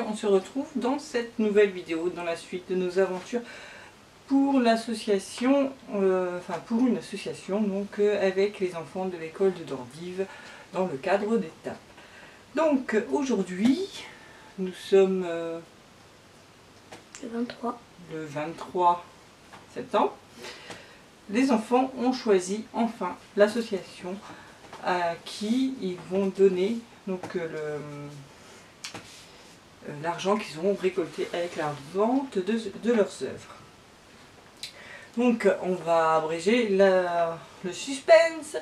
aujourd'hui on se retrouve dans cette nouvelle vidéo, dans la suite de nos aventures pour l'association, pour une association donc avec les enfants de l'école de Dordives dans le cadre d'Étape. Donc aujourd'hui nous sommes le 23 septembre. Les enfants ont choisi enfin l'association à qui ils vont donner donc l'argent qu'ils auront récolté avec la vente de leurs œuvres. Donc on va abréger le suspense.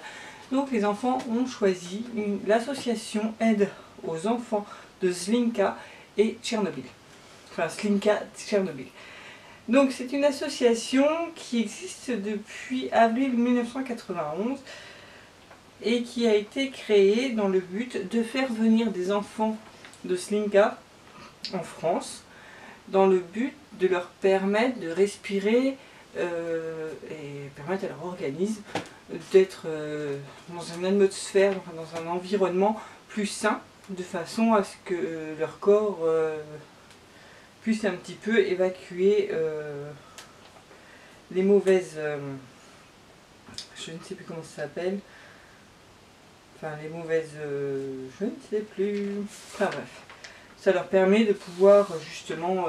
Donc les enfants ont choisi l'association Aide aux enfants de Slinka et Tchernobyl. Enfin Slinka Tchernobyl. Donc c'est une association qui existe depuis avril 1991 et qui a été créée dans le but de faire venir des enfants de Slinka en France, dans le but de leur permettre de respirer et permettre à leur organisme d'être dans une atmosphère, dans un environnement plus sain, de façon à ce que leur corps puisse un petit peu évacuer les mauvaises, je ne sais plus comment ça s'appelle, enfin les mauvaises, je ne sais plus, enfin bref, ça leur permet de pouvoir justement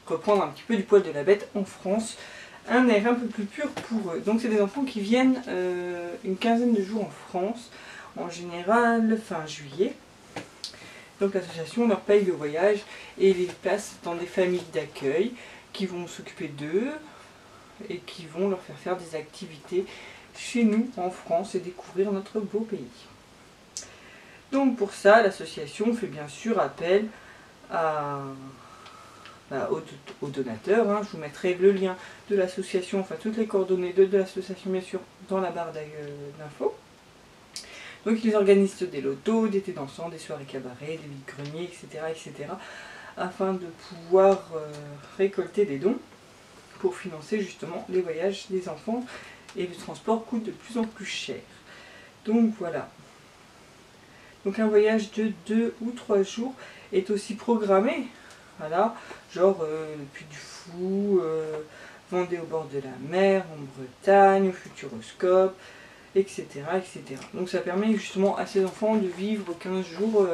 reprendre un petit peu du poil de la bête en France, un air un peu plus pur pour eux. Donc c'est des enfants qui viennent une quinzaine de jours en France, en général fin juillet. Donc l'association leur paye le voyage et les place dans des familles d'accueil qui vont s'occuper d'eux et qui vont leur faire des activités chez nous en France et découvrir notre beau pays. Donc pour ça, l'association fait bien sûr appel aux donateurs. Je vous mettrai le lien de l'association, enfin toutes les coordonnées de l'association bien sûr dans la barre d'infos. Donc ils organisent des lotos, des thés dansants, des soirées cabaret, des vide-greniers, etc. afin de pouvoir récolter des dons pour financer justement les voyages des enfants, et le transport coûte de plus en plus cher. Donc voilà. Donc un voyage de 2 ou 3 jours est aussi programmé, voilà, genre le Puy du Fou, Vendée au bord de la mer, en Bretagne, au Futuroscope, etc. Donc ça permet justement à ces enfants de vivre 15 jours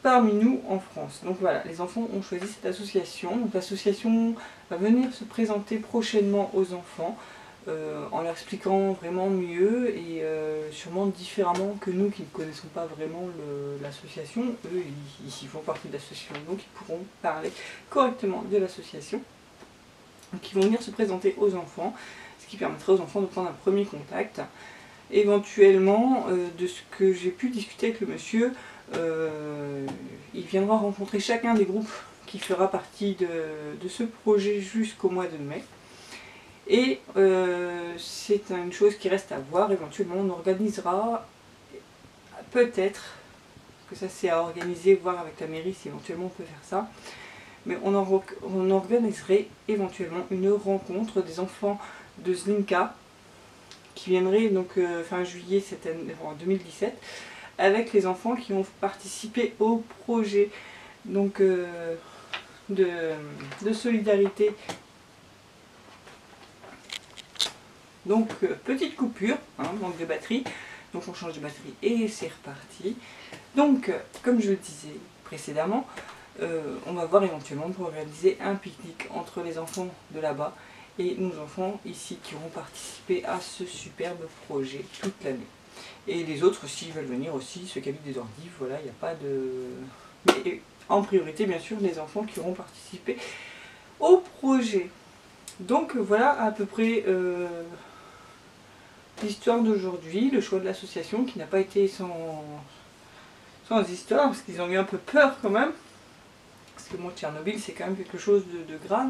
parmi nous en France. Donc voilà, les enfants ont choisi cette association. Donc l'association va venir se présenter prochainement aux enfants en leur expliquant vraiment mieux et sûrement différemment que nous qui ne connaissons pas vraiment l'association. Eux, ils font partie de l'association, donc ils pourront parler correctement de l'association. Donc ils vont venir se présenter aux enfants, ce qui permettra aux enfants de prendre un premier contact. Éventuellement, de ce que j'ai pu discuter avec le monsieur, il viendra rencontrer chacun des groupes qui fera partie de ce projet jusqu'au mois de mai. Et c'est une chose qui reste à voir. Éventuellement on organisera peut-être, que ça c'est à organiser, voir avec la mairie si éventuellement on peut faire ça, mais on organiserait éventuellement une rencontre des enfants de Slinka qui viendraient donc fin juillet cette année, en 2017, avec les enfants qui ont participé au projet donc, de solidarité. Donc petite coupure, manque de batterie, donc on change de batterie et c'est reparti. Donc comme je le disais précédemment, on va voir éventuellement pour organiser un pique-nique entre les enfants de là-bas et nos enfants ici qui auront participé à ce superbe projet toute l'année. Et les autres, s'ils veulent venir aussi, ceux qui habitent des Dordives, voilà, il n'y a pas de... Mais en priorité, bien sûr, les enfants qui auront participé au projet. Donc voilà à peu près l'histoire d'aujourd'hui, le choix de l'association qui n'a pas été sans histoire, parce qu'ils ont eu un peu peur quand même. Parce que moi, Tchernobyl, c'est quand même quelque chose de grave.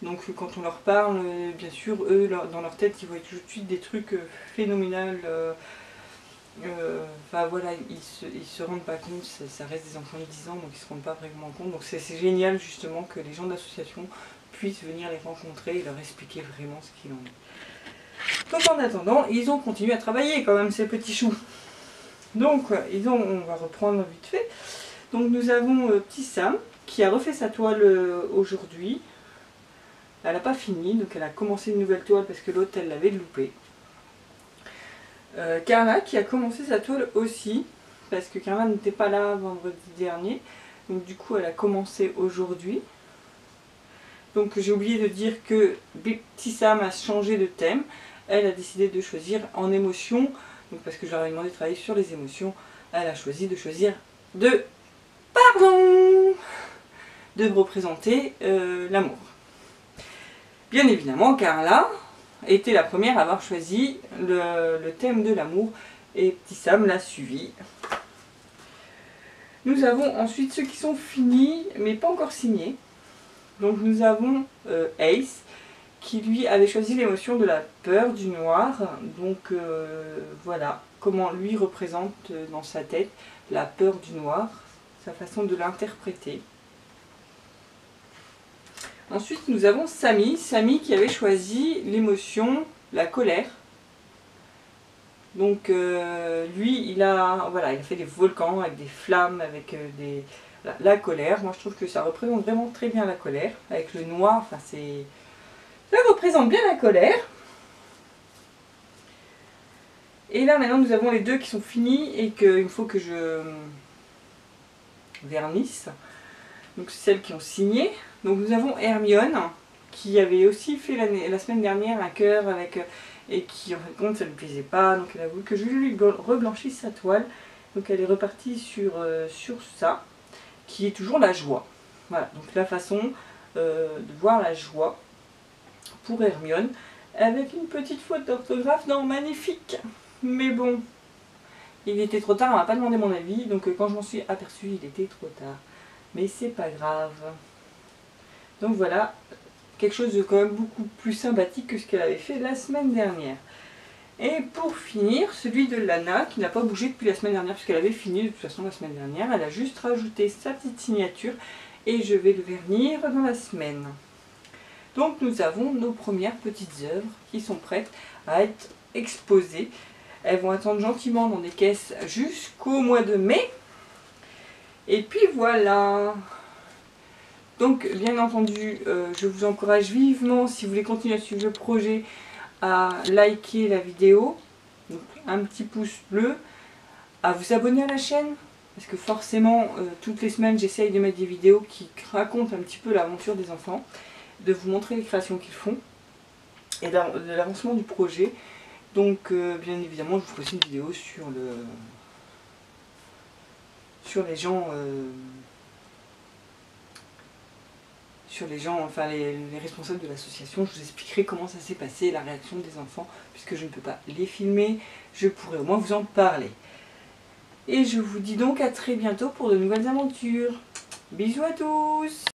Donc quand on leur parle, bien sûr, eux, dans leur tête, ils voient tout de suite des trucs phénoménaux. Enfin voilà, ils se rendent pas compte, ça reste des enfants de 10 ans, donc ils se rendent pas vraiment compte. Donc c'est génial justement que les gens de l'association puissent venir les rencontrer et leur expliquer vraiment ce qu'il en est. Donc en attendant, ils ont continué à travailler quand même, ces petits choux. Donc, on va reprendre vite fait. Donc nous avons Petit Sam qui a refait sa toile aujourd'hui. Elle n'a pas fini, donc elle a commencé une nouvelle toile parce que l'autre elle l'avait loupée. Carla qui a commencé sa toile aussi, parce que Carla n'était pas là vendredi dernier. Donc du coup elle a commencé aujourd'hui. Donc j'ai oublié de dire que Petit Sam a changé de thème. Elle a décidé de choisir en émotion. Donc parce que je leur ai demandé de travailler sur les émotions, elle a choisi de choisir de représenter l'amour. Bien évidemment, Carla était la première à avoir choisi le thème de l'amour et Petit Sam l'a suivi. Nous avons ensuite ceux qui sont finis mais pas encore signés. Donc nous avons Ace qui lui avait choisi l'émotion de la peur du noir. Donc voilà comment lui représente dans sa tête la peur du noir, sa façon de l'interpréter. Ensuite nous avons Samy qui avait choisi l'émotion, la colère. Donc lui il a fait des volcans avec des flammes, avec la colère. Moi je trouve que ça représente vraiment très bien la colère. Avec le noir, enfin ça représente bien la colère. Et là maintenant nous avons les deux qui sont finis et qu'il faut que je vernisse. Donc c'est celles qui ont signé. Donc nous avons Hermione qui avait aussi fait la semaine dernière un cœur avec et qui en fin de compte ça ne lui plaisait pas, donc elle a voulu que je lui reblanchisse sa toile. Donc elle est repartie sur ça, qui est toujours la joie. Voilà, donc la façon de voir la joie pour Hermione, avec une petite faute d'orthographe, non, magnifique. Mais bon, il était trop tard, elle m'a pas demandé mon avis, donc quand je m'en suis aperçue, il était trop tard. Mais c'est pas grave. Donc voilà, quelque chose de quand même beaucoup plus sympathique que ce qu'elle avait fait la semaine dernière. Et pour finir, celui de Lana, qui n'a pas bougé depuis la semaine dernière, puisqu'elle avait fini de toute façon la semaine dernière. Elle a juste rajouté sa petite signature et je vais le vernir dans la semaine. Donc nous avons nos premières petites œuvres qui sont prêtes à être exposées. Elles vont attendre gentiment dans des caisses jusqu'au mois de mai. Et puis voilà. Donc bien entendu, je vous encourage vivement, si vous voulez continuer à suivre le projet, à liker la vidéo, donc un petit pouce bleu, à vous abonner à la chaîne, parce que forcément, toutes les semaines, j'essaye de mettre des vidéos qui racontent un petit peu l'aventure des enfants, de vous montrer les créations qu'ils font, et de l'avancement du projet. Donc bien évidemment, je vous ferai aussi une vidéo sur les gens... enfin les responsables de l'association. Je vous expliquerai comment ça s'est passé, la réaction des enfants, puisque je ne peux pas les filmer, je pourrais au moins vous en parler. Et je vous dis donc à très bientôt pour de nouvelles aventures. Bisous à tous!